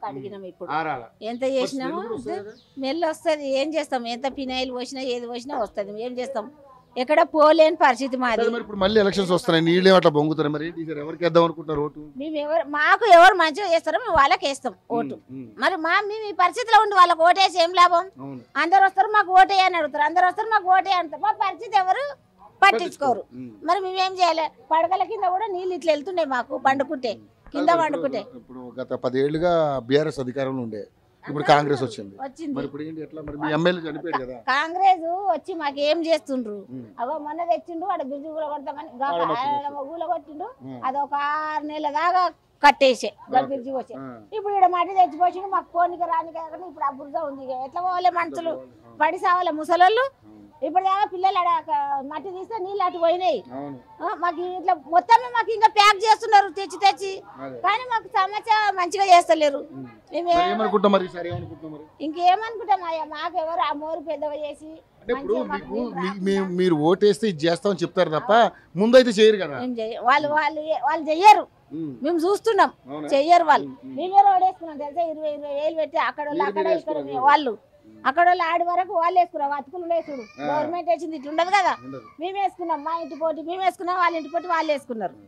అడిగినాం ఇప్పుడు ఎంత చేసినాము స్మెల్ వస్తుంది. ఏం చేస్తాం? ఎంత ఫినాయిల్ పోసినా ఏది పోసినా వస్తుంది. ఏం చేస్తాం? ఎక్కడ పోలేని పరిస్థితి మాది. ఇప్పుడు మళ్ళీ ఎలక్షన్స్ వస్తున్నాయి, నీళ్ళు అట్లా పొంగుతారు. మరి ఎవరికి వేద్దాం అనుకుంటారు ఓటు? మేము మాకు ఎవరు మంచిగా చేస్తారో మేము వాళ్ళకి వేస్తాం ఓటు. మరి మేము ఈ పరిస్థితిలో ఉండి వాళ్ళకి ఓటేసి ఏం లాభం? అందరు వస్తారు మాకు ఓటే అని అడుగుతారు, అందరు వస్తారు మాకు ఓటే అంటారు. మా పరిస్థితి ఎవరు పట్టించుకోరు. మరి మేమేం చేయాలి? పడగల కింద కూడా నీళ్ళు ఇట్లా వెళ్తుండే మాకు పండుకుంటే, కింద పండుకుంటే. ఇప్పుడు గత 10 ఏళ్ళుగా బీఆర్ఎస్ అధికారంలో ఉండే, ఇప్పుడు కాంగ్రెస్ వచ్చింది. కాంగ్రెస్ వచ్చి మాకు ఏం చేస్తుండ్రు? అగో మొన్న తెచ్చిండు వాడు బ్రిడ్జి కూడా కొడతామని ఊళ్ళ కొట్టిండు. అది ఒక 6 నెలల దాకా కట్టేసే బ్రిడ్జి వచ్చే. ఇప్పుడు ఇక్కడ మట్టి తెచ్చిపోయిండు మాకు పోనీకి రానికి. ఇప్పుడు ఆ బురద ఉంది, ఎట్లా పోవాలి? మనుషులు పడి సావాలి ముసలోళ్ళు. ఇప్పుడు దాకా పిల్లలు మట్టి తీస్తే నీళ్ళు అటు పోయినాయి. మాకు ఇట్లా మొత్తమే మాకు ఇంకా ప్యాక్ చేస్తున్నారు తెచ్చి తెచ్చి, కానీ మాకు సమస్య మంచిగా చేస్తలేరు. ఇంకేమనుకుంటాం అయ్యా? మాకెవరు ఆ మోరు పెద్దగా చేసి మీరు ఓటేస్తే ఇది చేస్తామని చెప్తారు తప్ప ముందైతే చేయరు కదా. వాళ్ళు వాళ్ళు వాళ్ళు చెయ్యరు, మేము చూస్తున్నాం. చెయ్యరు వాళ్ళు. మేమే రోడ్ వేసుకున్నాం తెలుసా, 20-20 వేలు పెట్టి. అక్కడ అక్కడ ఇక్కడ వాళ్ళు అక్కడ వాళ్ళు ఆడి వరకు వాళ్ళు వేసుకున్నాం. అతుకులు వేసుడు గవర్నమెంట్ వేసింది ఇట్లా ఉండదు కదా. మేము వేసుకున్నాం, మా ఇంటి పోటీ మేము వేసుకున్నాం, వాళ్ళ ఇంటి పోటీ వాళ్ళు వేసుకున్నారు.